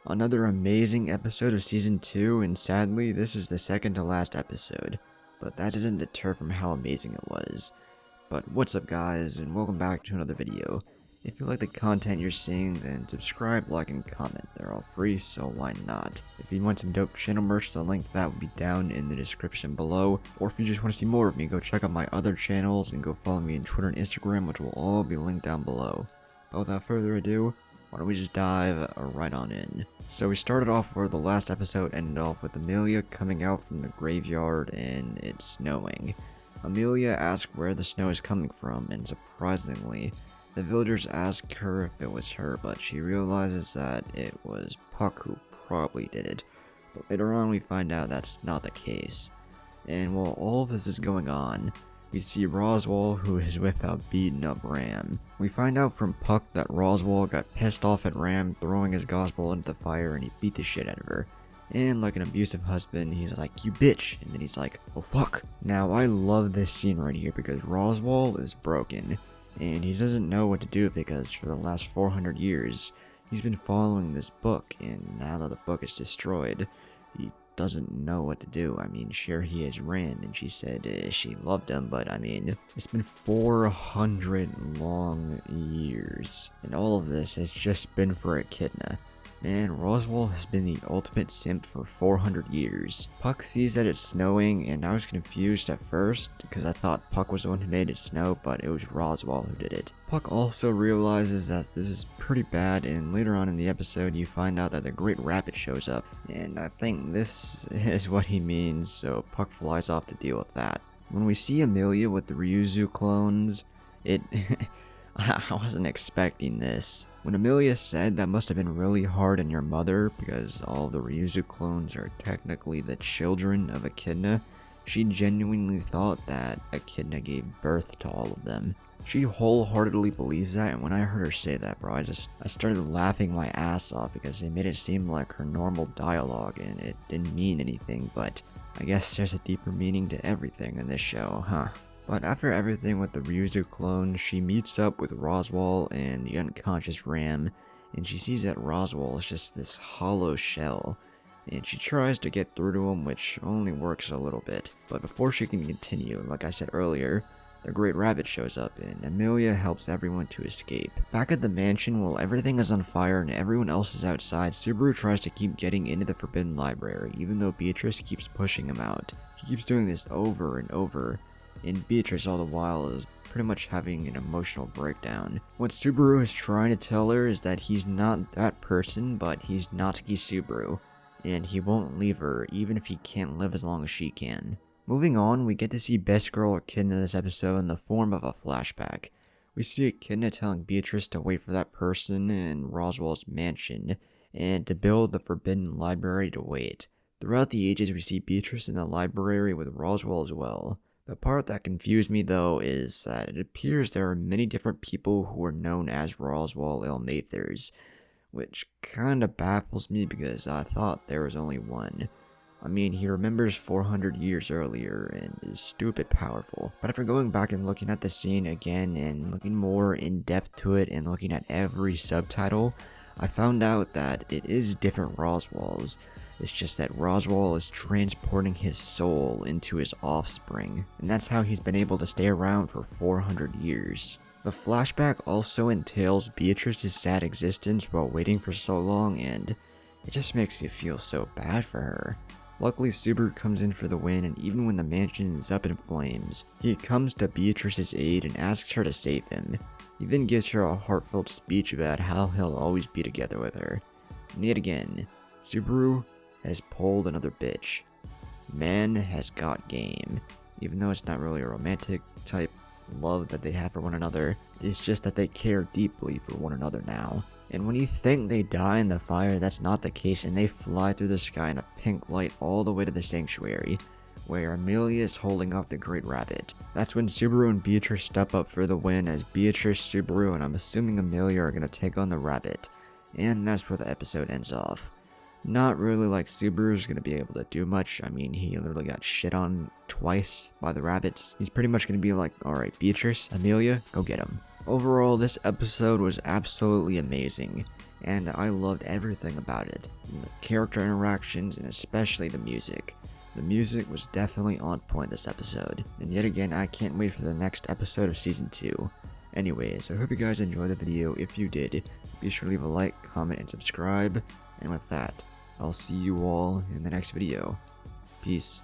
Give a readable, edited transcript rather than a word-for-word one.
Another amazing episode of Season 2, and sadly, this is the second to last episode. But that doesn't deter from how amazing it was. But what's up guys, and welcome back to another video. If you like the content you're seeing, then subscribe, like, and comment. They're all free, so why not? If you want some dope channel merch, the link to that will be down in the description below. Or if you just want to see more of me, go check out my other channels and go follow me on Twitter and Instagram, which will all be linked down below. But without further ado, why don't we just dive right on in. So we started off where the last episode ended off with Emilia coming out from the graveyard and it's snowing. Emilia asks where the snow is coming from, and surprisingly, the villagers ask her if it was her, but she realizes that it was Puck who probably did it. But later on we find out that's not the case. And while all of this is going on, we see Roswaal, who is with a beaten up Ram. We find out from Puck that Roswaal got pissed off at Ram throwing his gospel into the fire and he beat the shit out of her. And like an abusive husband, he's like, "You bitch," and then he's like, "Oh fuck." Now I love this scene right here because Roswaal is broken, and he doesn't know what to do because for the last 400 years, he's been following this book, and now that the book is destroyed, he doesn't know what to do. I mean, sure, he is Ram, and she said she loved him, but I mean, it's been 400 long years, and all of this has just been for Echidna. Man, Roswaal has been the ultimate simp for 400 years. Puck sees that it's snowing, and I was confused at first, because I thought Puck was the one who made it snow, but it was Roswaal who did it. Puck also realizes that this is pretty bad, and later on in the episode you find out that the Great Rabbit shows up, and I think this is what he means, so Puck flies off to deal with that. When we see Emilia with the Ryuzu clones, I wasn't expecting this. When Emilia said that must have been really hard on your mother because all the Ryuzu clones are technically the children of Echidna, she genuinely thought that Echidna gave birth to all of them. She wholeheartedly believes that, and when I heard her say that, bro, I started laughing my ass off because it made it seem like her normal dialogue and it didn't mean anything, but I guess there's a deeper meaning to everything in this show, huh? But after everything with the Ryuzu clone, she meets up with Roswaal and the unconscious Ram, and she sees that Roswaal is just this hollow shell, and she tries to get through to him, which only works a little bit. But before she can continue, like I said earlier, the Great Rabbit shows up, and Emilia helps everyone to escape. Back at the mansion, while everything is on fire and everyone else is outside, Subaru tries to keep getting into the Forbidden Library, even though Beatrice keeps pushing him out. He keeps doing this over and over, and Beatrice all the while is pretty much having an emotional breakdown. What Subaru is trying to tell her is that he's not that person, but he's Natsuki Subaru, and he won't leave her even if he can't live as long as she can. Moving on, we get to see Best Girl Echidna this episode in the form of a flashback. We see Echidna telling Beatrice to wait for that person in Roswaal's mansion, and to build the Forbidden Library to wait. Throughout the ages, we see Beatrice in the library with Roswaal as well. The part that confused me though is that it appears there are many different people who are known as Roswaal Ilmathers, which kinda baffles me because I thought there was only one. I mean, he remembers 400 years earlier and is stupid powerful. But after going back and looking at the scene again and looking more in depth to it and looking at every subtitle, I found out that it is different Roswaals. It's just that Roswaal is transporting his soul into his offspring, and that's how he's been able to stay around for 400 years. The flashback also entails Beatrice's sad existence while waiting for so long, and it just makes you feel so bad for her. Luckily, Subaru comes in for the win, and even when the mansion is up in flames, he comes to Beatrice's aid and asks her to save him. He then gives her a heartfelt speech about how he'll always be together with her. And yet again, Subaru has pulled another bitch. Man has got game. Even though it's not really a romantic type love that they have for one another, it's just that they care deeply for one another now. And when you think they die in the fire, that's not the case, and they fly through the sky in a pink light all the way to the sanctuary, where Emilia is holding up the Great Rabbit. That's when Subaru and Beatrice step up for the win, as Beatrice, Subaru, and I'm assuming Emilia are going to take on the rabbit. And that's where the episode ends off. Not really like Subaru's going to be able to do much. I mean, he literally got shit on twice by the rabbits. He's pretty much going to be like, alright, Beatrice, Emilia, go get him. Overall, this episode was absolutely amazing. and I loved everything about it, from the character interactions and especially the music. The music was definitely on point this episode, and yet again I can't wait for the next episode of Season 2. Anyways, I hope you guys enjoyed the video. If you did, be sure to leave a like, comment, and subscribe, and with that, I'll see you all in the next video. Peace.